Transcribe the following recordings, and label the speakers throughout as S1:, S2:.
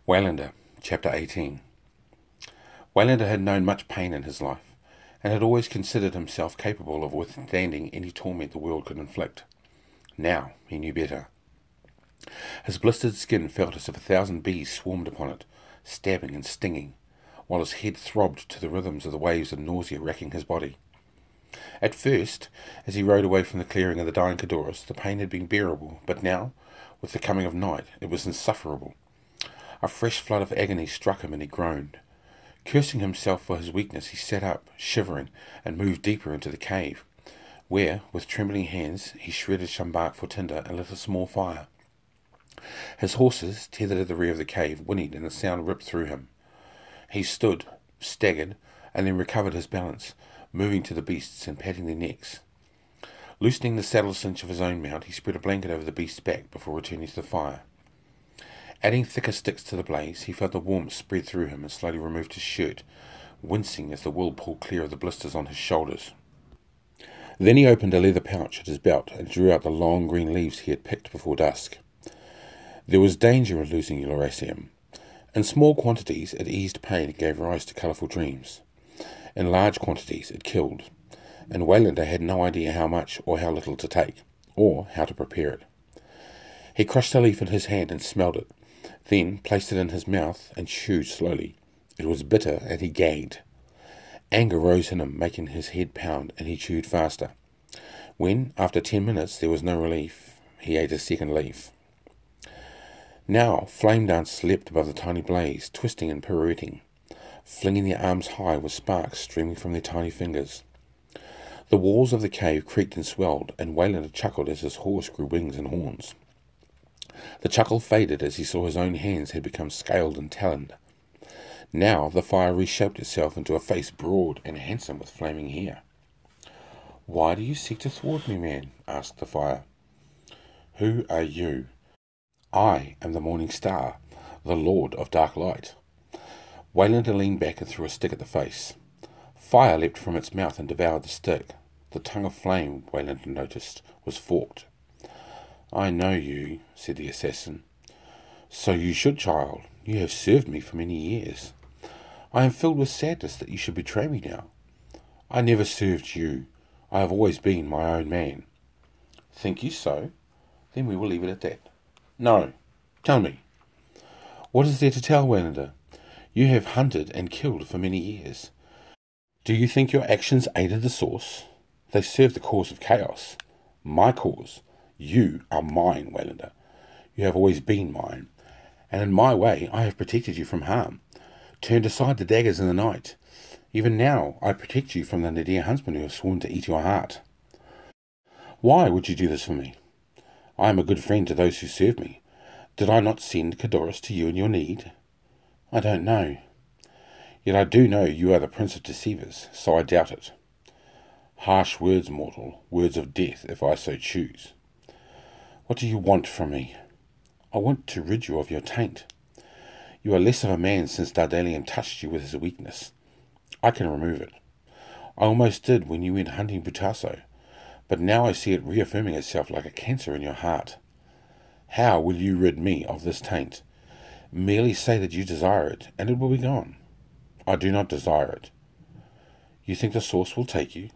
S1: Waylander, Chapter 18. Waylander had known much pain in his life, and had always considered himself capable of withstanding any torment the world could inflict. Now he knew better. His blistered skin felt as if 1,000 bees swarmed upon it, stabbing and stinging, while his head throbbed to the rhythms of the waves of nausea racking his body. At first, as he rode away from the clearing of the dying Chptr, the pain had been bearable, but now, with the coming of night, it was insufferable. A fresh flood of agony struck him, and he groaned. Cursing himself for his weakness, he sat up, shivering, and moved deeper into the cave, where, with trembling hands, he shredded some bark for tinder and lit a small fire. His horses, tethered at the rear of the cave, whinnied, and the sound ripped through him. He stood, staggered, and then recovered his balance, moving to the beasts and patting their necks. Loosening the saddle cinch of his own mount, he spread a blanket over the beast's back before returning to the fire. Adding thicker sticks to the blaze, he felt the warmth spread through him and slowly removed his shirt, wincing as the wool pulled clear of the blisters on his shoulders. Then he opened a leather pouch at his belt and drew out the long green leaves he had picked before dusk. There was danger in losing Ularacium. In small quantities it eased pain and gave rise to colourful dreams. In large quantities it killed, and Waylander had no idea how much or how little to take, or how to prepare it. He crushed a leaf in his hand and smelled it, then placed it in his mouth and chewed slowly. It was bitter, and he gagged. Anger rose in him, making his head pound, and he chewed faster. When, after 10 minutes, there was no relief, he ate a second leaf. Now flame dancers leapt above the tiny blaze, twisting and pirouetting, flinging their arms high with sparks streaming from their tiny fingers. The walls of the cave creaked and swelled, and Waylander chuckled as his horse grew wings and horns. The chuckle faded as he saw his own hands had become scaled and taloned. Now the fire reshaped itself into a face broad and handsome with flaming hair. "Why do you seek to thwart me, man?" asked the fire. "Who are you?" "I am the morning star, the lord of dark light." Waylander leaned back and threw a stick at the face. Fire leapt from its mouth and devoured the stick. The tongue of flame, Waylander noticed, was forked. "I know you," said the assassin. "So you should, child. You have served me for many years. I am filled with sadness that you should betray me now. I never served you. I have always been my own man." "Think you so? Then we will leave it at that." "No. Tell me." "What is there to tell, Waylander? You have hunted and killed for many years. Do you think your actions aided the source? They served the cause of chaos. My cause. You are mine, Waylander. You have always been mine, and in my way I have protected you from harm, turned aside the daggers in the night. Even now I protect you from the Nadir huntsmen who have sworn to eat your heart. Why would you do this for me? I am a good friend to those who serve me. Did I not send Chptr to you in your need? I don't know. Yet I do know you are the prince of deceivers, so I doubt it. Harsh words, mortal, words of death, if I so choose. What do you want from me? I want to rid you of your taint. You are less of a man since Dardalian touched you with his weakness. I can remove it. I almost did when you went hunting Butasso, but now I see it reaffirming itself like a cancer in your heart. How will you rid me of this taint? Merely say that you desire it, and it will be gone. I do not desire it. You think the source will take you?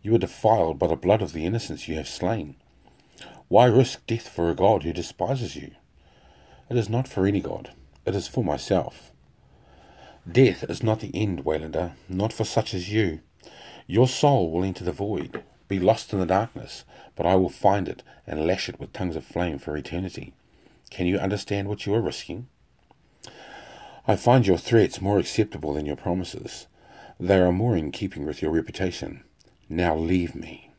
S1: You are defiled by the blood of the innocents you have slain. Why risk death for a god who despises you? It is not for any god. It is for myself. Death is not the end, Waylander, not for such as you. Your soul will enter the void, be lost in the darkness, but I will find it and lash it with tongues of flame for eternity. Can you understand what you are risking? I find your threats more acceptable than your promises. They are more in keeping with your reputation. Now leave me.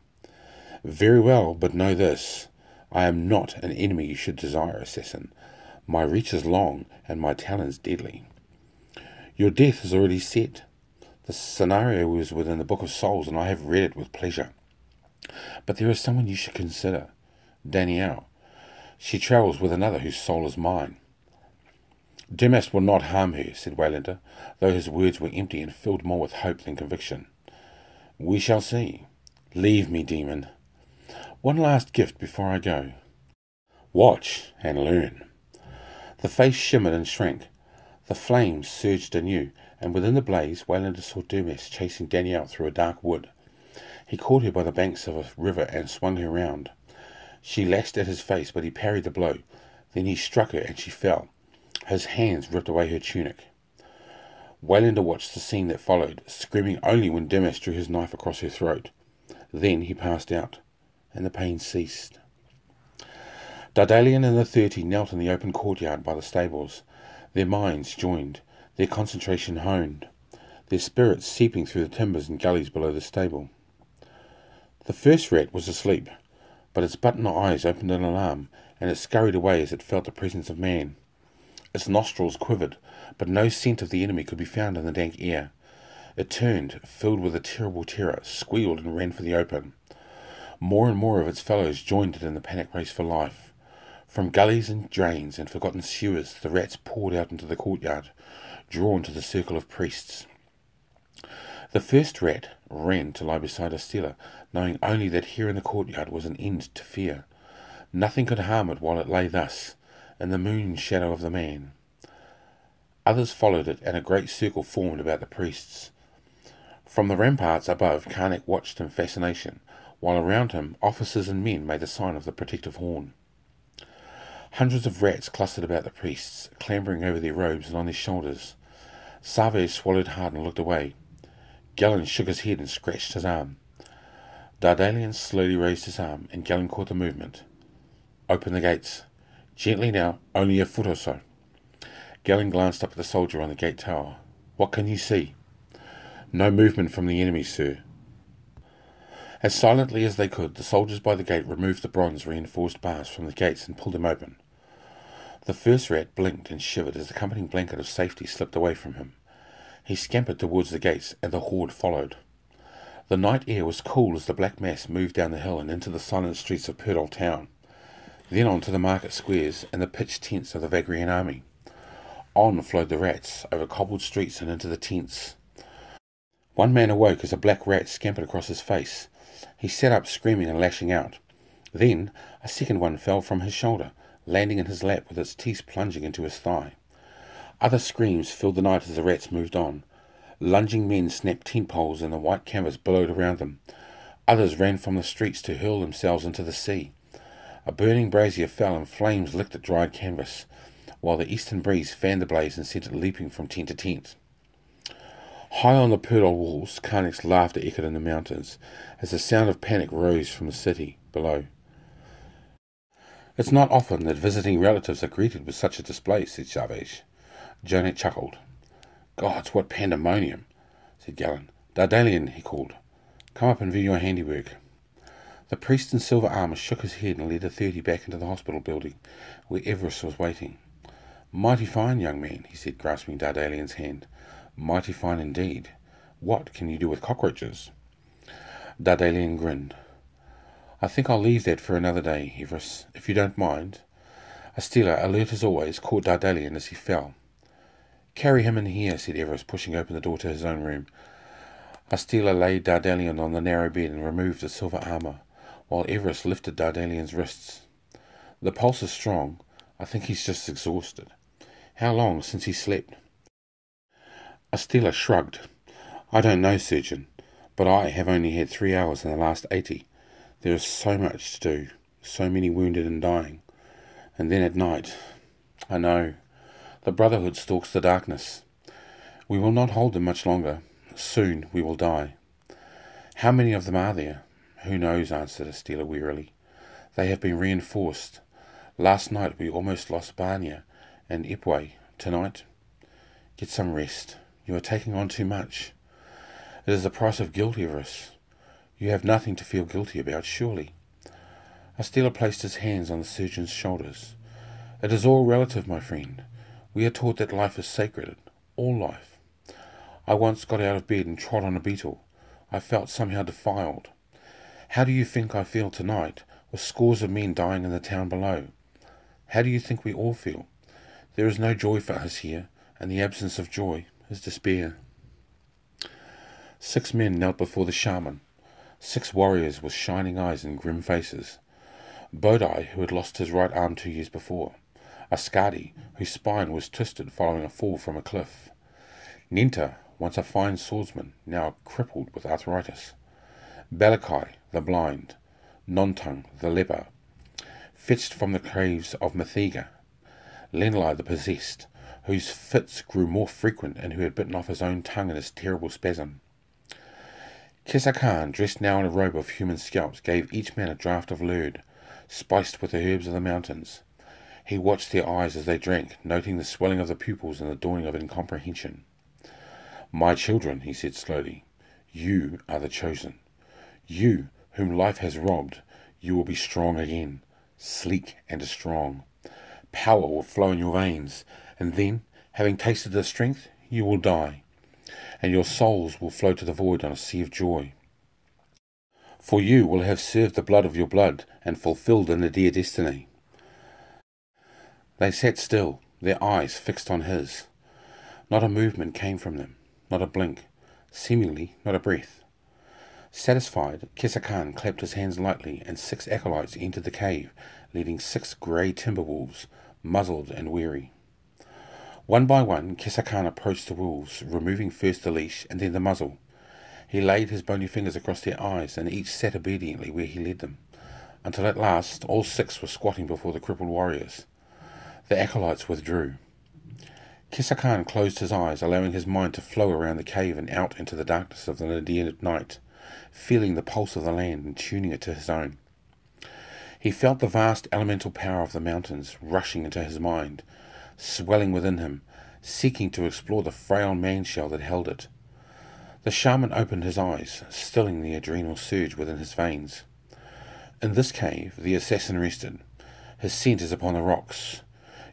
S1: Very well, but know this. I am not an enemy you should desire, assassin. My reach is long, and my talons deadly. Your death is already set. The scenario is within the Book of Souls, and I have read it with pleasure. But there is someone you should consider. Danielle. She travels with another whose soul is mine. Demas will not harm her, said Waylander, though his words were empty and filled more with hope than conviction. We shall see. Leave me, demon. One last gift before I go. Watch and learn. The face shimmered and shrank, The flames surged anew, and within the blaze Waylander saw Dermis chasing Danielle through a dark wood. He caught her by the banks of a river and swung her round. She lashed at his face, but he parried the blow. Then he struck her, and she fell. His hands ripped away her tunic. Waylander watched the scene that followed, screaming only when Dermis drew his knife across her throat. Then he passed out, and the pain ceased. Dardalian and the 30 knelt in the open courtyard by the stables, their minds joined, their concentration honed, their spirits seeping through the timbers and gullies below the stable. The first rat was asleep, but its button eyes opened in alarm, and it scurried away as it felt the presence of man. Its nostrils quivered, but no scent of the enemy could be found in the dank air. It turned, filled with a terrible terror, squealed and ran for the open. More and more of its fellows joined it in the panic race for life. From gullies and drains and forgotten sewers, the rats poured out into the courtyard, drawn to the circle of priests. The first rat ran to lie beside Astilla, knowing only that here in the courtyard was an end to fear. Nothing could harm it while it lay thus, in the moon shadow of the man. Others followed it, and a great circle formed about the priests. From the ramparts above, Karnak watched in fascination, while around him officers and men made the sign of the protective horn. Hundreds of rats clustered about the priests, clambering over their robes and on their shoulders. Savage swallowed hard and looked away. Gellin shook his head and scratched his arm. Dardalian slowly raised his arm, and Gellin caught the movement. "Open the gates. Gently now, only a foot or so." Gellin glanced up at the soldier on the gate tower. "What can you see?" "No movement from the enemy, sir." As silently as they could, the soldiers by the gate removed the bronze-reinforced bars from the gates and pulled them open. The first rat blinked and shivered as the comforting blanket of safety slipped away from him. He scampered towards the gates, and the horde followed. The night air was cool as the black mass moved down the hill and into the silent streets of Purdle town, then on to the market squares and the pitched tents of the Vagrian army. On flowed the rats, over cobbled streets and into the tents. One man awoke as a black rat scampered across his face. He sat up screaming and lashing out. Then a second one fell from his shoulder, landing in his lap with its teeth plunging into his thigh. Other screams filled the night as the rats moved on. Lunging men snapped tent poles and the white canvas billowed around them. Others ran from the streets to hurl themselves into the sea. A burning brazier fell and flames licked at dried canvas, while the eastern breeze fanned the blaze and sent it leaping from tent to tent. High on the Purdle walls, Karnak's laughter echoed in the mountains, as the sound of panic rose from the city below. "It's not often that visiting relatives are greeted with such a display," said Savage. Jonet chuckled. "Gods, what pandemonium," said Gellin. "Dardalian," he called. "Come up and view your handiwork." The priest in silver armour shook his head and led the 30 back into the hospital building, where Everest was waiting. "Mighty fine, young man," he said, grasping Dardalian's hand. "Mighty fine indeed. What can you do with cockroaches?" Dardalian grinned. "I think I'll leave that for another day, Everest, if you don't mind." Astilla, alert as always, caught Dardalian as he fell. "Carry him in here," said Everest, pushing open the door to his own room. Astilla laid Dardalian on the narrow bed and removed the silver armour, while Everest lifted Dardalian's wrists. "The pulse is strong. I think he's just exhausted. How long since he slept?" Astilla shrugged. "I don't know, surgeon, but I have only had 3 hours in the last 80. There is so much to do, so many wounded and dying. And then at night, I know, the Brotherhood stalks the darkness. We will not hold them much longer. Soon we will die." "How many of them are there?" "Who knows," answered Astilla wearily. "They have been reinforced. Last night we almost lost Barnia and Epway. Tonight, get some rest. You are taking on too much. It is the price of guilt, Everest. You have nothing to feel guilty about, surely." Astilla placed his hands on the surgeon's shoulders. "It is all relative, my friend. We are taught that life is sacred, all life. I once got out of bed and trod on a beetle. I felt somehow defiled. How do you think I feel tonight, with scores of men dying in the town below? How do you think we all feel? There is no joy for us here, and the absence of joy is despair." 6 men knelt before the shaman, 6 warriors with shining eyes and grim faces. Bodai, who had lost his right arm 2 years before, a Skadi whose spine was twisted following a fall from a cliff, Ninta, once a fine swordsman, now crippled with arthritis, Balakai, the blind, Nontung, the leper, fetched from the caves of Mathiga, Lenli, the possessed, whose fits grew more frequent and who had bitten off his own tongue in his terrible spasm. Chptr Khan, dressed now in a robe of human scalps, gave each man a draught of lurd, spiced with the herbs of the mountains. He watched their eyes as they drank, noting the swelling of the pupils and the dawning of incomprehension. "My children," he said slowly, "you are the chosen. You, whom life has robbed, you will be strong again, sleek and strong. Power will flow in your veins, and then, having tasted the strength, you will die, and your souls will flow to the void on a sea of joy. For you will have served the blood of your blood, and fulfilled in the dear destiny." They sat still, their eyes fixed on his. Not a movement came from them, not a blink, seemingly not a breath. Satisfied, Chptr Khan clapped his hands lightly, and 6 acolytes entered the cave, leading 6 grey timber wolves, muzzled and weary. One by one, Chptr Khan approached the wolves, removing first the leash and then the muzzle. He laid his bony fingers across their eyes, and each sat obediently where he led them, until at last all 6 were squatting before the crippled warriors. The acolytes withdrew. Chptr Khan closed his eyes, allowing his mind to flow around the cave and out into the darkness of the Nadir night, feeling the pulse of the land and tuning it to his own. He felt the vast elemental power of the mountains rushing into his mind, swelling within him, seeking to explore the frail man-shell that held it. The shaman opened his eyes, stilling the adrenal surge within his veins. In this cave the assassin rested. His scent is upon the rocks.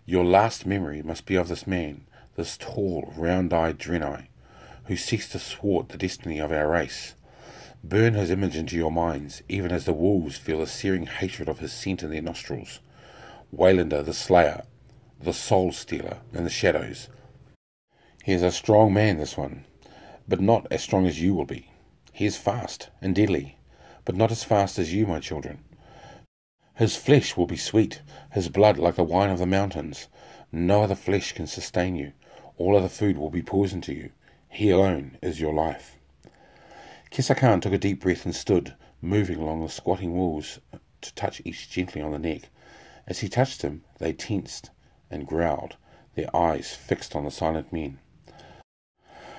S1: Your last memory must be of this man, this tall, round-eyed Drenai, who seeks to thwart the destiny of our race. Burn his image into your minds, even as the wolves feel a searing hatred of his scent in their nostrils. Waylander, the slayer, the soul-stealer in the shadows. He is a strong man, this one, but not as strong as you will be. He is fast and deadly, but not as fast as you, my children. His flesh will be sweet, his blood like the wine of the mountains. No other flesh can sustain you. All other food will be poison to you. He alone is your life. Chptr Khan took a deep breath and stood, moving along the squatting wolves to touch each gently on the neck. As he touched him, they tensed and growled, their eyes fixed on the silent men.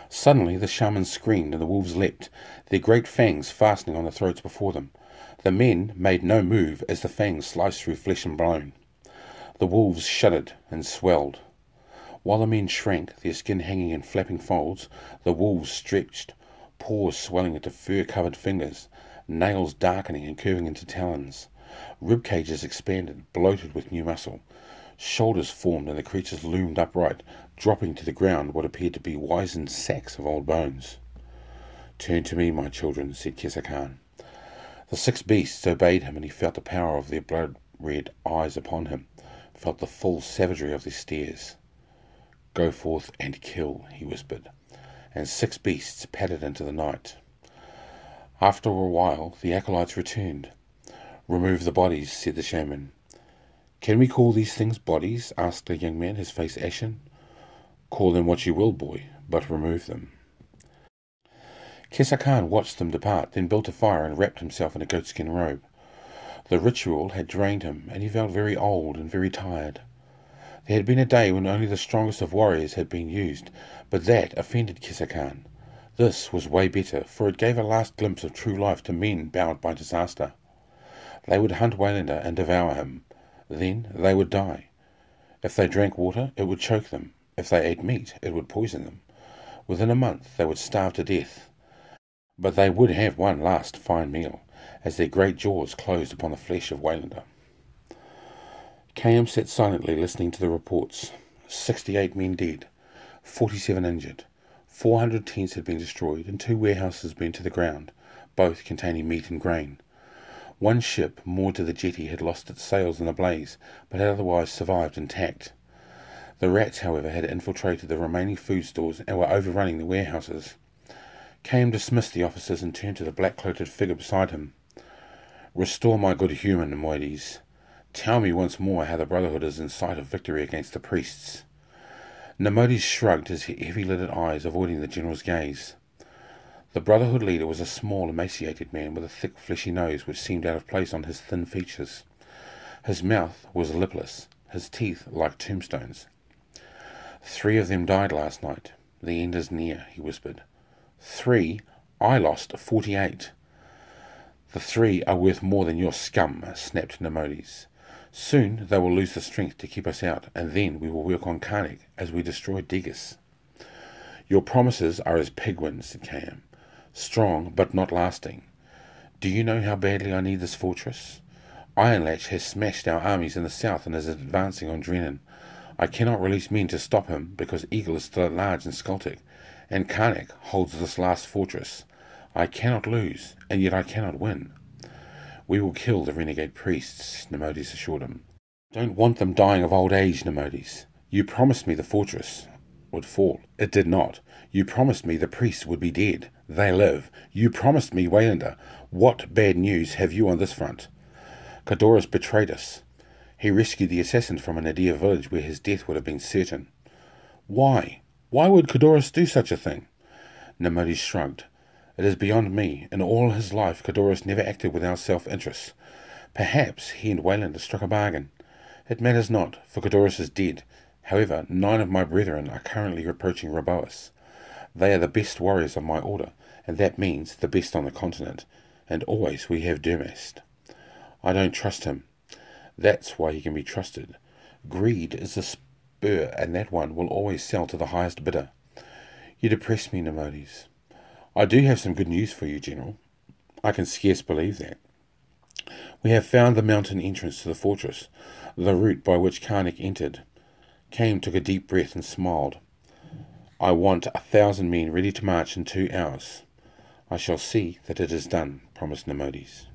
S1: Suddenly the shaman screamed and the wolves leapt, their great fangs fastening on the throats before them. The men made no move as the fangs sliced through flesh and bone. The wolves shuddered and swelled. While the men shrank, their skin hanging in flapping folds, the wolves stretched, paws swelling into fur-covered fingers, nails darkening and curving into talons. Rib cages expanded, bloated with new muscle. Shoulders formed and the creatures loomed upright, dropping to the ground what appeared to be wizened sacks of old bones. "Turn to me, my children," said Chptr Khan. The 6 beasts obeyed him, and he felt the power of their blood-red eyes upon him, felt the full savagery of their stares. "Go forth and kill," he whispered, and 6 beasts padded into the night. After a while the acolytes returned. "Remove the bodies," said the shaman. "Can we call these things bodies?" asked the young man, his face ashen. "Call them what you will, boy, but remove them." Chptr Khan watched them depart, then built a fire and wrapped himself in a goatskin robe. The ritual had drained him, and he felt very old and very tired. There had been a day when only the strongest of warriors had been used, but that offended Chptr Khan. This was way better, for it gave a last glimpse of true life to men bowed by disaster. They would hunt Waylander and devour him. Then they would die. If they drank water, it would choke them. If they ate meat, it would poison them. Within a month they would starve to death. But they would have one last fine meal, as their great jaws closed upon the flesh of Waylander. Kayam sat silently listening to the reports. 68 men dead, 47 injured. 400 tents had been destroyed, and 2 warehouses burned to the ground, both containing meat and grain. One ship moored to the jetty had lost its sails in the blaze, but had otherwise survived intact. The rats, however, had infiltrated the remaining food stores and were overrunning the warehouses. Kayam dismissed the officers and turned to the black-cloaked figure beside him. "Restore my good human, Moides. Tell me once more how the Brotherhood is in sight of victory against the priests." Nemodes shrugged, his heavy-lidded eyes avoiding the general's gaze. The Brotherhood leader was a small, emaciated man with a thick, fleshy nose which seemed out of place on his thin features. His mouth was lipless, his teeth like tombstones. "3 of them died last night. The end is near," he whispered. "3? I lost 48. "The 3 are worth more than your scum," snapped Nemodes. "Soon they will lose the strength to keep us out, and then we will work on Karnak as we destroy Degas." "Your promises are as penguins," said Kayam. "Strong, but not lasting. Do you know how badly I need this fortress? Ironlatch has smashed our armies in the south and is advancing on Drennan. I cannot release men to stop him, because Eagle is still at large in Skultik, and Karnak holds this last fortress. I cannot lose, and yet I cannot win." "We will kill the renegade priests," Nemodes assured him. "Don't want them dying of old age, Nemodes. You promised me the fortress would fall. It did not. You promised me the priests would be dead. They live. You promised me Waylander. What bad news have you on this front?" "Codorus betrayed us. He rescued the assassin from an Nadir village where his death would have been certain." "Why? Why would Codorus do such a thing?" Nemodes shrugged. "It is beyond me. In all his life, Codorus never acted without self-interest. Perhaps he and Waylander struck a bargain. It matters not, for Codorus is dead. However, 9 of my brethren are currently approaching Raboas. They are the best warriors of my order, and that means the best on the continent, and always we have Durmast. I don't trust him. That's why he can be trusted. Greed is the spur, and that one will always sell to the highest bidder. You depress me, Nemodes. I do have some good news for you, General. I can scarce believe that. We have found the mountain entrance to the fortress, the route by which Karnak entered." Kane took a deep breath and smiled. "I want 1,000 men ready to march in 2 hours. "I shall see that it is done," promised Nemodes.